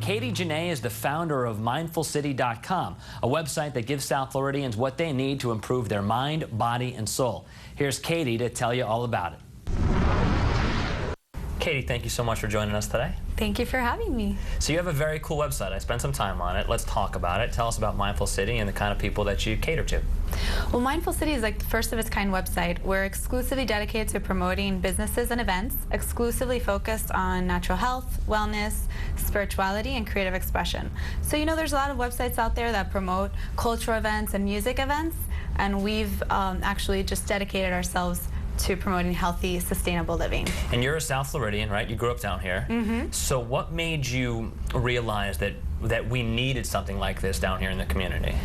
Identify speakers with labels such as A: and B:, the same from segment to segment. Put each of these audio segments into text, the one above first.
A: Katie Janae is the founder of mindfulCITY.com, a website that gives South Floridians what they need to improve their mind, body, and soul. Here's Katie to tell you all about it. Katie, thank you so much for joining us today.
B: Thank you for having me.
A: So you have a very cool website. I spent some time on it. Let's talk about it. Tell us about Mindful City and the kind of people that you cater to.
B: Well, Mindful City is like the first of its kind website. We're exclusively dedicated to promoting businesses and events, exclusively focused on natural health, wellness, spirituality, and creative expression. So you know there's a lot of websites out there that promote cultural events and music events, and we've actually just dedicated ourselves to promoting healthy, sustainable living.
A: And you're a South Floridian, right? You grew up down here.
B: Mm-hmm.
A: So what made you realize that we needed something like this down here in the community?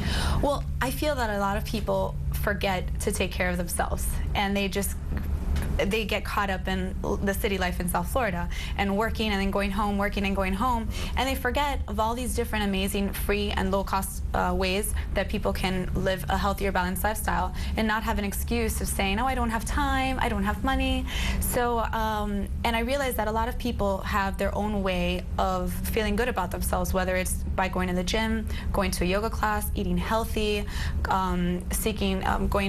B: Well, I feel that a lot of people forget to take care of themselves, and they get caught up in the city life in South Florida and working and then going home, working and going home, and they forget of all these different amazing free and low-cost ways that people can live a healthier, balanced lifestyle and not have an excuse of saying, oh, I don't have time, I don't have money. So, and I realized that a lot of people have their own way of feeling good about themselves, whether it's by going to the gym, going to a yoga class, eating healthy, going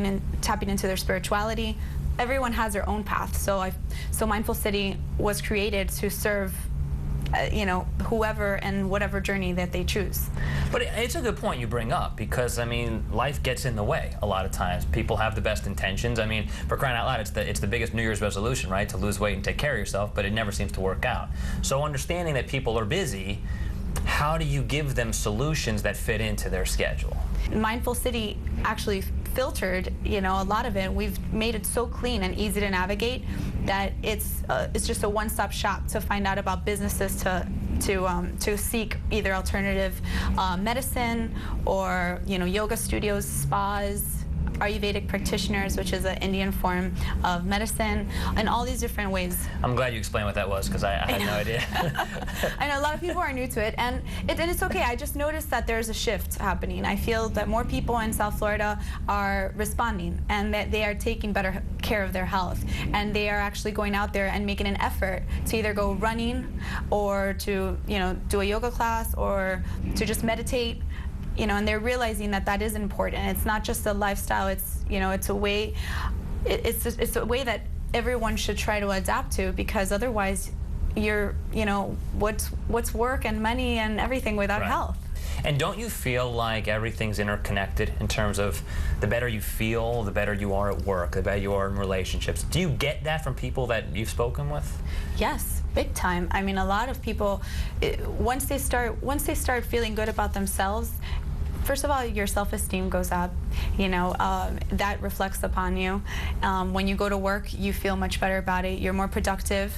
B: and tapping into their spirituality. Everyone has their own path. So Mindful City was created to serve whoever and whatever journey that they choose.
A: But it's a good point you bring up, because I mean, life gets in the way a lot of times. People have the best intentions. I mean, for crying out loud, it's the biggest New Year's resolution, right? To lose weight and take care of yourself, but it never seems to work out. So understanding that people are busy, how do you give them solutions that fit into their schedule?
B: Mindful City actually filtered, a lot of it. We've made it so clean and easy to navigate that it's just a one-stop shop to find out about businesses to seek either alternative medicine or yoga studios, spas, Ayurvedic practitioners, which is an Indian form of medicine, and all these different ways.
A: I'm glad you explained what that was, because I had no idea.
B: I know a lot of people are new to it, and it's okay. I just noticed that there's a shift happening. I feel that more people in South Florida are responding, and that they are taking better care of their health, and they are actually going out there and making an effort to either go running or to do a yoga class or to just meditate. And they're realizing that that is important. It's not just a lifestyle. It's it's a way. It's a way that everyone should try to adapt to, because otherwise, you're what's work and money and everything without health.
A: And don't you feel like everything's interconnected in terms of the better you feel, the better you are at work, the better you are in relationships? Do you get that from people that you've spoken with?
B: Yes, big time. I mean, a lot of people, once they start feeling good about themselves, first of all, your self-esteem goes up. That reflects upon you. When you go to work, you feel much better about it. You're more productive.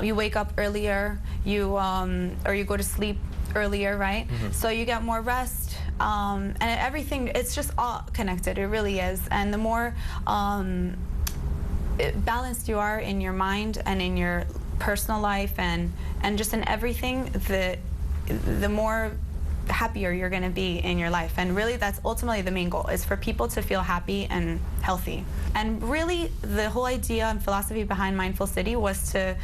B: You wake up earlier. Or you go to sleep earlier, right? Mm-hmm. So you get more rest. And everything, it's just all connected. It really is. And the more balanced you are in your mind and in your personal life and just in everything, the more happier you're going to be in your life. And really, that's ultimately the main goal, is for people to feel happy and healthy. And really, the whole idea and philosophy behind Mindful City was to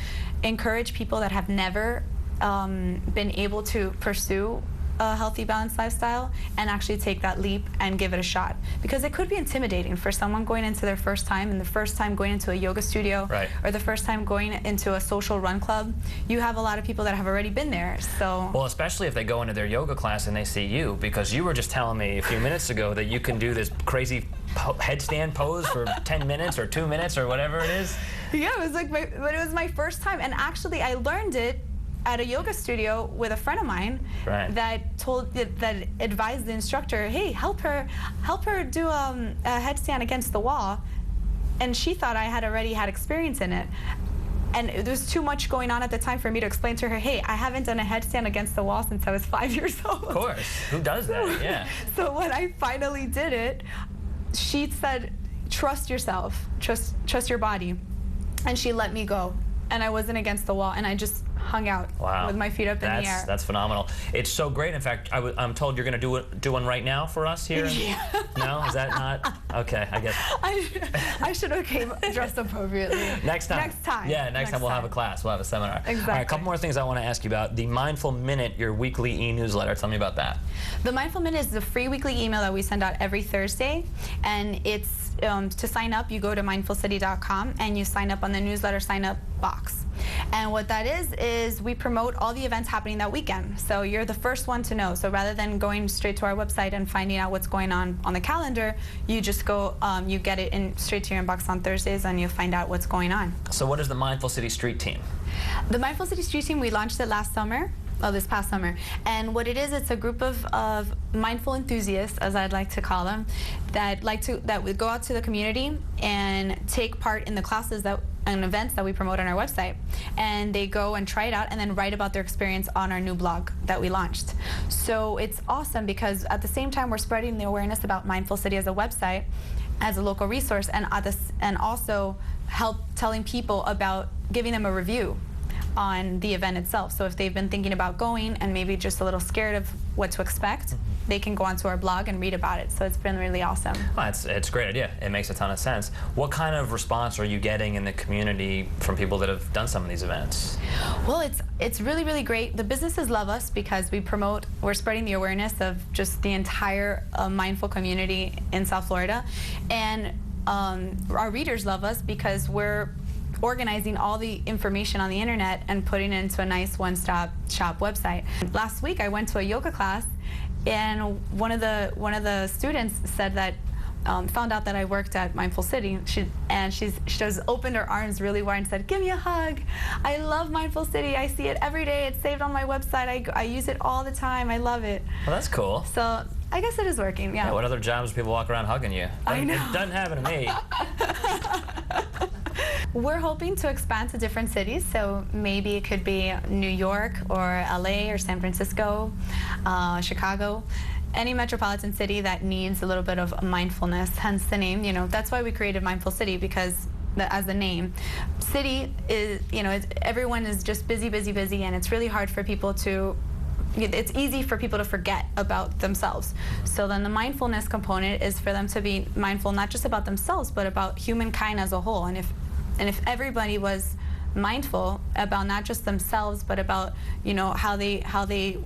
B: encourage people that have never been able to pursue a healthy, balanced lifestyle and actually take that leap and give it a shot. Because it could be intimidating for someone going into their first time, and the first time going into a yoga studio, or the first time going into a social run club. You have a lot of people that have already been there. So,
A: well, especially if they go into their yoga class and they see you, because you were just telling me a few minutes ago that you can do this crazy headstand pose for 10 minutes or 2 minutes or whatever it is.
B: Yeah, it was like but it was my first time, and actually I learned it at a yoga studio with a friend of mine that advised the instructor, hey, help her do a headstand against the wall, and she thought I had already had experience in it. And there was too much going on at the time for me to explain to her, hey, I haven't done a headstand against the wall since I was 5 years old.
A: Of course, who does that? Yeah.
B: So when I finally did it, she said, trust yourself, trust your body, and she let me go. And I wasn't against the wall, and I just hung out with my feet up in the air.
A: That's phenomenal. It's so great. In fact, I'm told you're going to do one right now for us here.
B: Yeah.
A: No, is that not? Okay, I guess.
B: I should have came dressed appropriately.
A: Next time.
B: Next time.
A: Yeah, next time we'll have a class. We'll have a seminar.
B: Exactly.
A: All right, a couple more things I want to ask you about. The Mindful Minute, your weekly e-newsletter. Tell me about that.
B: The Mindful Minute is the free weekly email that we send out every Thursday, and it's to sign up, you go to mindfulcity.com and you sign up on the newsletter sign up box. And what that is we promote all the events happening that weekend. So you're the first one to know. So rather than going straight to our website and finding out what's going on the calendar, you just go, you get it in straight to your inbox on Thursdays and you'll find out what's going on.
A: So what is the Mindful City Street Team?
B: The Mindful City Street Team, we launched it last summer. This past summer. And what it is, it's a group of mindful enthusiasts, as I'd like to call them, that would go out to the community and take part in the classes and events that we promote on our website. And they go and try it out and then write about their experience on our new blog that we launched. So it's awesome because at the same time we're spreading the awareness about Mindful City as a website, as a local resource, and also help telling people about giving them a review on the event itself. So if they've been thinking about going and maybe just a little scared of what to expect, they can go onto our blog and read about it. So it's been really awesome.
A: Well, it's a great idea. It makes a ton of sense. What kind of response are you getting in the community from people that have done some of these events?
B: Well, it's really, really great. The businesses love us because we're spreading the awareness of just the entire mindful community in South Florida. And our readers love us because we're organizing all the information on the internet and putting it into a nice one-stop shop website. Last week I went to a yoga class and one of the students said that found out that I worked at Mindful City, she just opened her arms really wide and said, "Give me a hug. I love Mindful City. I see it every day. It's saved on my website. I use it all the time. I love it."
A: Well, that's cool.
B: So I guess it is working. Yeah.
A: What other jobs do people walk around hugging you?
B: I know.
A: It doesn't happen to me.
B: We're hoping to expand to different cities, so maybe it could be New York or LA or San Francisco, Chicago, any metropolitan city that needs a little bit of mindfulness, hence the name. That's why we created Mindful City, because as the name. City is, everyone is just busy, busy, busy, and it's really hard for people it's easy for people to forget about themselves. So then the mindfulness component is for them to be mindful not just about themselves, but about humankind as a whole. And if everybody was mindful about not just themselves, but about how they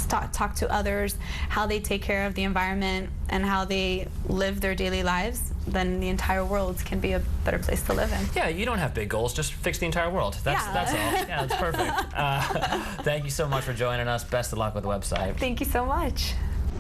B: talk to others, how they take care of the environment, and how they live their daily lives, then the entire world can be a better place to live in.
A: Yeah, you don't have big goals, just fix the entire world. That's all. Yeah, that's perfect. Thank you so much for joining us. Best of luck with the website.
B: Thank you so much.